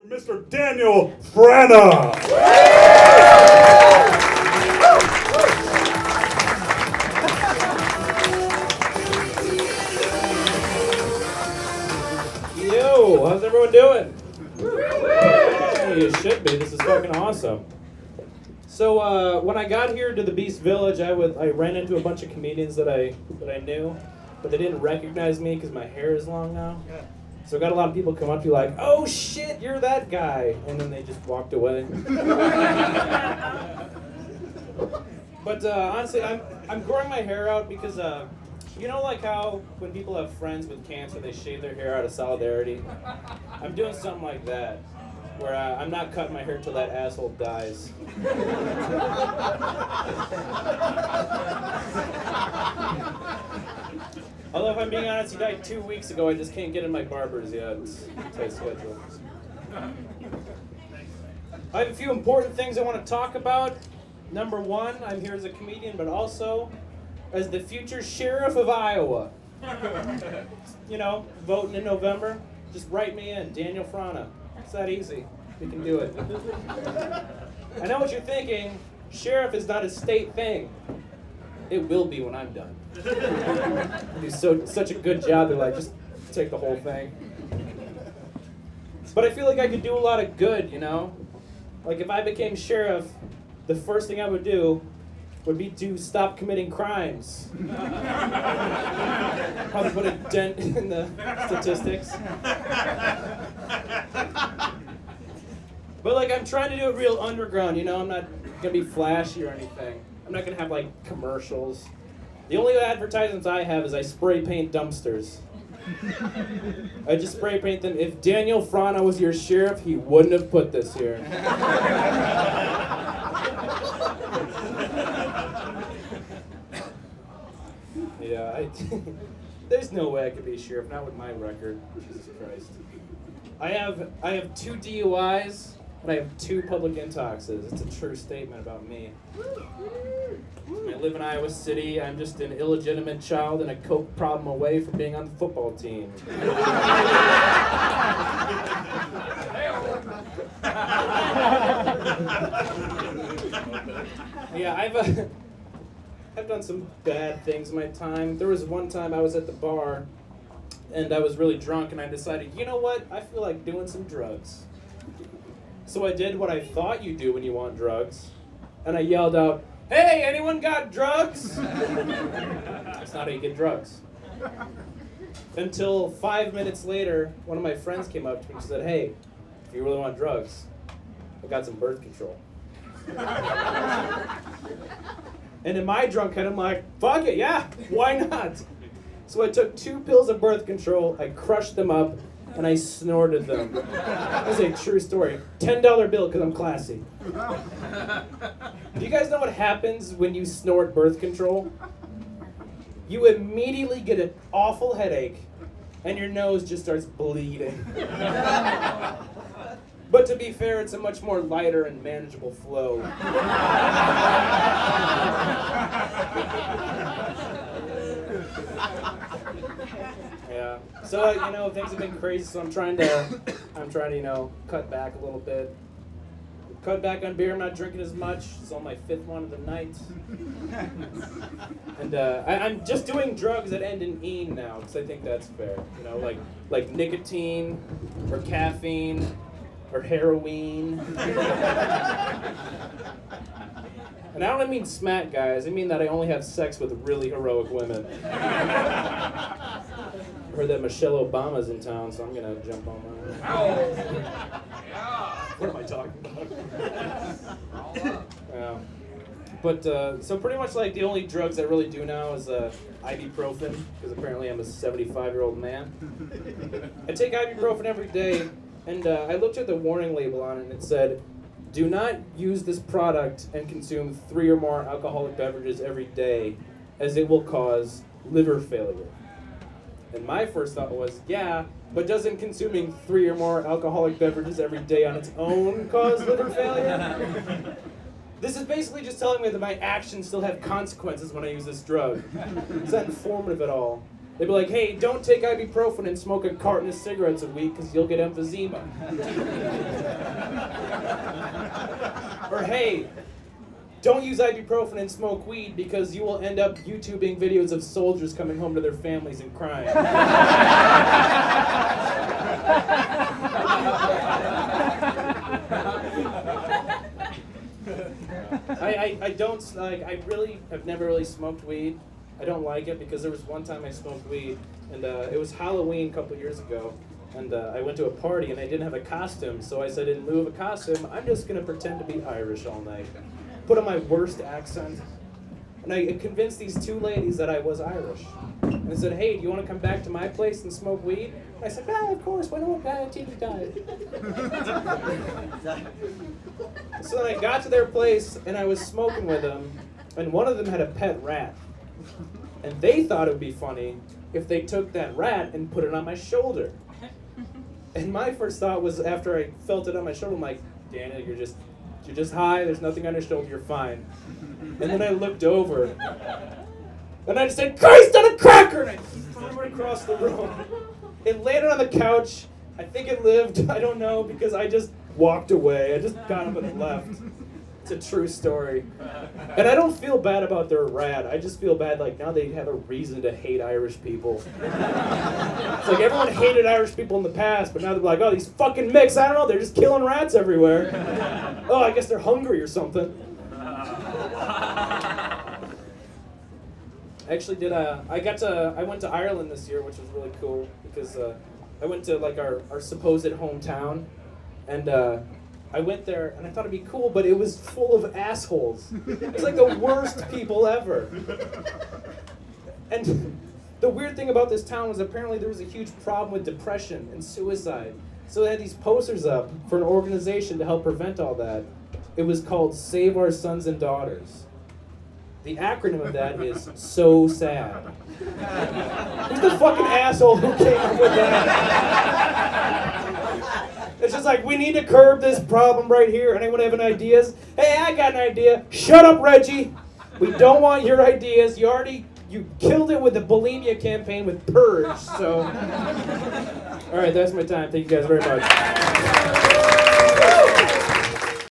Mr. Daniel Frana. Yo, how's everyone doing? Hey, you should be. This is fucking awesome. So when I got here to the Beast Village, I ran into a bunch of comedians that I knew, but they didn't recognize me because my hair is long now. So I got a lot of people come up to you like, "Oh shit, you're that guy," and then they just walked away. But honestly, I'm growing my hair out because you know, like how when people have friends with cancer, they shave their hair out of solidarity. I'm doing something like that, where I'm not cutting my hair till that asshole dies. Although, if I'm being honest, he died 2 weeks ago. I just can't get in my barber's yet. It's a tight schedule. I have a few important things I want to talk about. Number one, I'm here as a comedian, but also as the future sheriff of Iowa. You know, voting in November. Just write me in, Daniel Frana. It's that easy. We can do it. I know what you're thinking. Sheriff is not a state thing. It will be when I'm done. You do such a good job, they're like, just take the whole thing. But I feel like I could do a lot of good, you know? Like if I became sheriff, the first thing I would do would be to stop committing crimes. Probably put a dent in the statistics. But like I'm trying to do it real underground, you know? I'm not gonna be flashy or anything. I'm not gonna have like commercials. The only advertisements I have is I spray paint dumpsters. I just spray paint them. If Daniel Frana was your sheriff, he wouldn't have put this here. Yeah, there's no way I could be a sheriff, not with my record. Jesus Christ. I have 2 DUIs, and I have 2 public intoxes. It's a true statement about me. I live in Iowa City. I'm just an illegitimate child and a coke problem away from being on the football team. Yeah, I've done some bad things in my time. There was one time I was at the bar, and I was really drunk, and I decided, you know what? I feel like doing some drugs. So I did what I thought you do when you want drugs, and I yelled out, "Hey, anyone got drugs?" That's not how you get drugs. Until 5 minutes later, one of my friends came up to me and said, "Hey, if you really want drugs, I got some birth control." And in my drunk head, I'm like, fuck it, yeah, why not? So I took 2 pills of birth control, I crushed them up, and I snorted them. That's a true story. $10 bill because I'm classy. Do you guys know what happens when you snort birth control? You immediately get an awful headache, and your nose just starts bleeding. But to be fair, it's a much more lighter and manageable flow. Yeah. So you know, things have been crazy. So I'm trying to you know, cut back a little bit. Cut back on beer. I'm not drinking as much. It's on my 5th one of the night. And I'm just doing drugs that end in "ine" now because I think that's fair. You know, like nicotine or caffeine. Or heroin. And I don't mean smack guys, I mean that I only have sex with really heroic women. I heard that Michelle Obama's in town, so I'm gonna jump on that. What am I talking about? Yeah. But, so pretty much like the only drugs I really do now is ibuprofen, because apparently I'm a 75-year-old man. I take ibuprofen every day. And I looked at the warning label on it, and it said, "Do not use this product and consume 3 or more alcoholic beverages every day, as it will cause liver failure." And my first thought was, yeah, but doesn't consuming 3 or more alcoholic beverages every day on its own cause liver failure? This is basically just telling me that my actions still have consequences when I use this drug. It's not informative at all. They'd be like, "Hey, don't take ibuprofen and smoke a carton of cigarettes a week because you'll get emphysema." Or hey, don't use ibuprofen and smoke weed because you will end up YouTubing videos of soldiers coming home to their families and crying. I don't like. I really have never really smoked weed. I don't like it because there was one time I smoked weed, and it was Halloween a couple years ago, and I went to a party and I didn't have a costume, so I said in lieu of a costume, I'm just gonna pretend to be Irish all night, put on my worst accent, and I convinced these two ladies that I was Irish. And I said, hey, do you want to come back to my place and smoke weed? And I said, yeah, of course, why don't I teach you guys? So then I got to their place and I was smoking with them, and one of them had a pet rat. And they thought it would be funny if they took that rat and put it on my shoulder. And my first thought was, after I felt it on my shoulder, I'm like, Daniel, you're just high, there's nothing on your shoulder, you're fine. And then I looked over, and I just said, Christ on a cracker! And I threw it across the room. It landed on the couch. I think it lived, I don't know, because I just walked away. I just got up and left. It's a true story. And I don't feel bad about their rat. I just feel bad, like, now they have a reason to hate Irish people. It's like everyone hated Irish people in the past, but now they're like, oh, these fucking micks, I don't know, they're just killing rats everywhere. Oh, I guess they're hungry or something. Actually I went to Ireland this year, which was really cool, because I went to like our supposed hometown, and I went there and I thought it'd be cool, but it was full of assholes. It was like the worst people ever. And the weird thing about this town was apparently there was a huge problem with depression and suicide. So they had these posters up for an organization to help prevent all that. It was called Save Our Sons and Daughters. The acronym of that is So Sad. Who's the fucking asshole who came up with that? It's just like, we need to curb this problem right here. Anyone have any ideas? Hey, I got an idea. Shut up, Reggie. We don't want your ideas. You killed it with the bulimia campaign with Purge, so. All right, that's my time. Thank you guys very much.